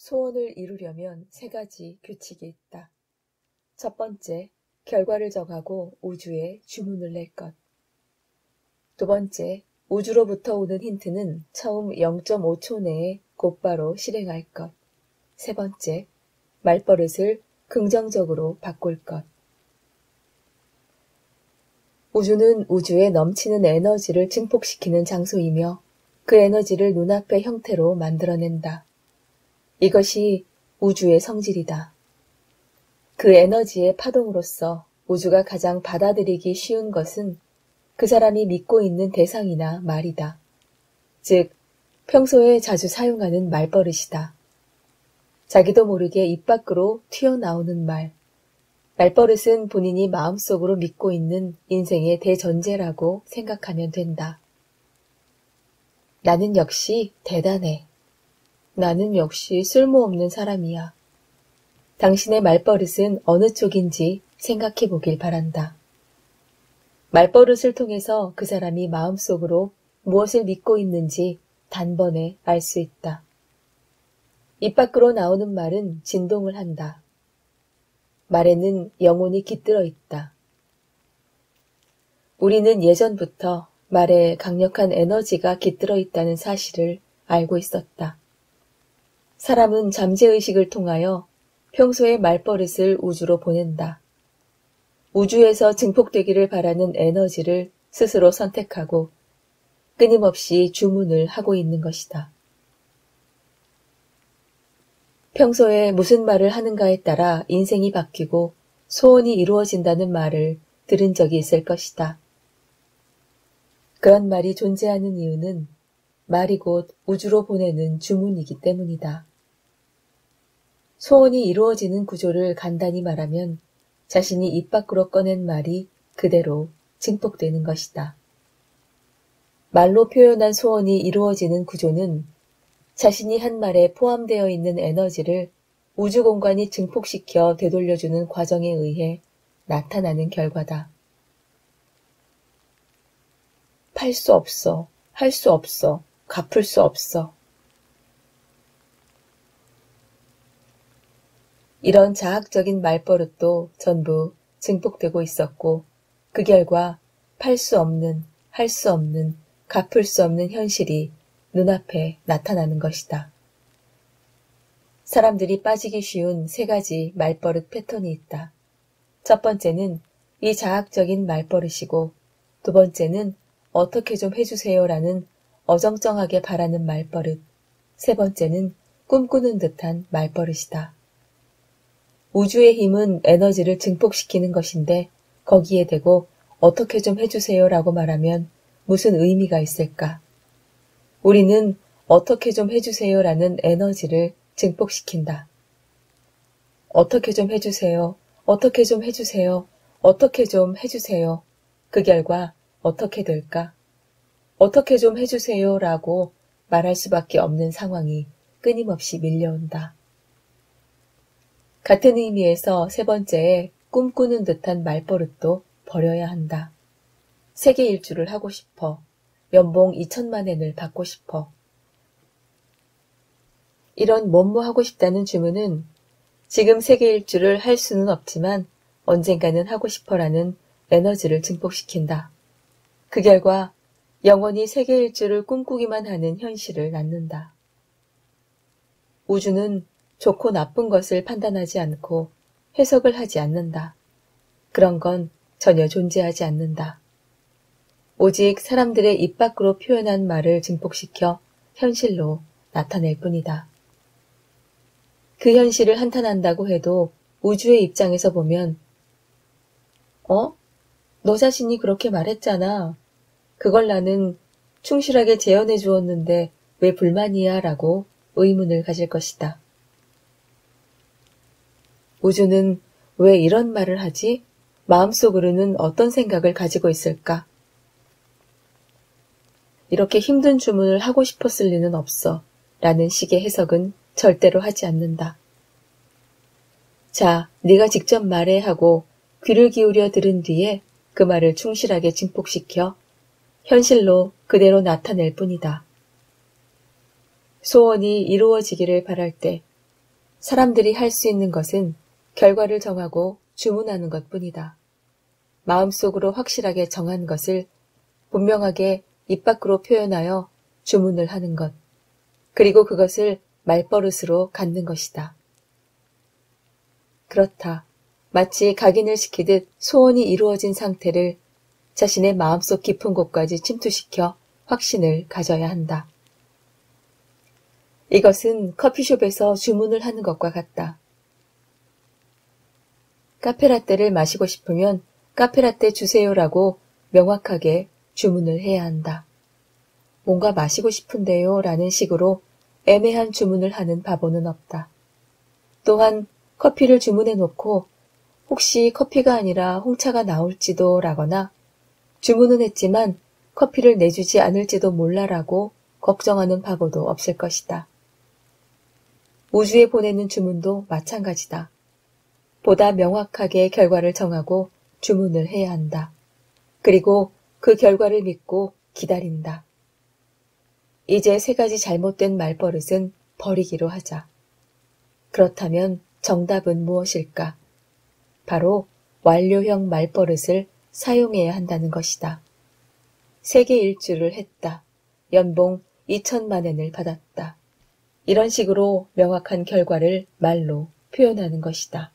소원을 이루려면 3가지 규칙이 있다. 첫 번째, 결과를 정하고 우주에 주문을 낼 것. 두 번째, 우주로부터 오는 힌트는 처음 0.5초 내에 곧바로 실행할 것. 세 번째, 말버릇을 긍정적으로 바꿀 것. 우주는 우주에 넘치는 에너지를 증폭시키는 장소이며 그 에너지를 눈앞의 형태로 만들어낸다. 이것이 우주의 성질이다. 그 에너지의 파동으로서 우주가 가장 받아들이기 쉬운 것은 그 사람이 믿고 있는 대상이나 말이다. 즉, 평소에 자주 사용하는 말버릇이다. 자기도 모르게 입 밖으로 튀어나오는 말. 말버릇은 본인이 마음속으로 믿고 있는 인생의 대전제라고 생각하면 된다. 나는 역시 대단해. 나는 역시 쓸모없는 사람이야. 당신의 말버릇은 어느 쪽인지 생각해 보길 바란다. 말버릇을 통해서 그 사람이 마음속으로 무엇을 믿고 있는지 단번에 알 수 있다. 입 밖으로 나오는 말은 진동을 한다. 말에는 영혼이 깃들어 있다. 우리는 예전부터 말에 강력한 에너지가 깃들어 있다는 사실을 알고 있었다. 사람은 잠재의식을 통하여 평소의 말버릇을 우주로 보낸다. 우주에서 증폭되기를 바라는 에너지를 스스로 선택하고 끊임없이 주문을 하고 있는 것이다. 평소에 무슨 말을 하는가에 따라 인생이 바뀌고 소원이 이루어진다는 말을 들은 적이 있을 것이다. 그런 말이 존재하는 이유는 말이 곧 우주로 보내는 주문이기 때문이다. 소원이 이루어지는 구조를 간단히 말하면 자신이 입 밖으로 꺼낸 말이 그대로 증폭되는 것이다. 말로 표현한 소원이 이루어지는 구조는 자신이 한 말에 포함되어 있는 에너지를 우주 공간이 증폭시켜 되돌려주는 과정에 의해 나타나는 결과다. 팔 수 없어, 할 수 없어, 갚을 수 없어. 이런 자학적인 말버릇도 전부 증폭되고 있었고 그 결과 팔 수 없는, 할 수 없는, 갚을 수 없는 현실이 눈앞에 나타나는 것이다. 사람들이 빠지기 쉬운 3가지 말버릇 패턴이 있다. 첫 번째는 이 자학적인 말버릇이고 두 번째는 어떻게 좀 해주세요라는 어정쩡하게 바라는 말버릇, 세 번째는 꿈꾸는 듯한 말버릇이다. 우주의 힘은 에너지를 증폭시키는 것인데 거기에 대고 어떻게 좀 해주세요라고 말하면 무슨 의미가 있을까? 우리는 어떻게 좀 해주세요라는 에너지를 증폭시킨다. 어떻게 좀 해주세요. 어떻게 좀 해주세요. 어떻게 좀 해주세요. 그 결과 어떻게 될까? 어떻게 좀 해주세요라고 말할 수밖에 없는 상황이 끊임없이 밀려온다. 같은 의미에서 세 번째에 꿈꾸는 듯한 말버릇도 버려야 한다. 세계 일주를 하고 싶어. 연봉 2천만 엔을 받고 싶어. 이런 뭐뭐 하고 싶다는 주문은 지금 세계 일주를 할 수는 없지만 언젠가는 하고 싶어라는 에너지를 증폭시킨다. 그 결과 영원히 세계 일주를 꿈꾸기만 하는 현실을 낳는다. 우주는 좋고 나쁜 것을 판단하지 않고 해석을 하지 않는다. 그런 건 전혀 존재하지 않는다. 오직 사람들의 입 밖으로 표현한 말을 증폭시켜 현실로 나타낼 뿐이다. 그 현실을 한탄한다고 해도 우주의 입장에서 보면 너 자신이 그렇게 말했잖아. 그걸 나는 충실하게 재현해 주었는데 왜 불만이야? 라고 의문을 가질 것이다. 우주는 왜 이런 말을 하지? 마음속으로는 어떤 생각을 가지고 있을까? 이렇게 힘든 주문을 하고 싶었을 리는 없어. 라는 식의 해석은 절대로 하지 않는다. 자, 네가 직접 말해 하고 귀를 기울여 들은 뒤에 그 말을 충실하게 증폭시켜 현실로 그대로 나타낼 뿐이다. 소원이 이루어지기를 바랄 때 사람들이 할 수 있는 것은 결과를 정하고 주문하는 것뿐이다. 마음속으로 확실하게 정한 것을 분명하게 입 밖으로 표현하여 주문을 하는 것, 그리고 그것을 말버릇으로 갖는 것이다. 그렇다. 마치 각인을 시키듯 소원이 이루어진 상태를 자신의 마음속 깊은 곳까지 침투시켜 확신을 가져야 한다. 이것은 커피숍에서 주문을 하는 것과 같다. 카페라떼를 마시고 싶으면 카페라떼 주세요라고 명확하게 주문을 해야 한다. 뭔가 마시고 싶은데요 라는 식으로 애매한 주문을 하는 바보는 없다. 또한 커피를 주문해 놓고 혹시 커피가 아니라 홍차가 나올지도 라거나 주문은 했지만 커피를 내주지 않을지도 몰라라고 걱정하는 바보도 없을 것이다. 우주에 보내는 주문도 마찬가지다. 보다 명확하게 결과를 정하고 주문을 해야 한다. 그리고 그 결과를 믿고 기다린다. 이제 3가지 잘못된 말버릇은 버리기로 하자. 그렇다면 정답은 무엇일까? 바로 완료형 말버릇을 사용해야 한다는 것이다. 세계 일주를 했다. 연봉 2천만 엔을 받았다. 이런 식으로 명확한 결과를 말로 표현하는 것이다.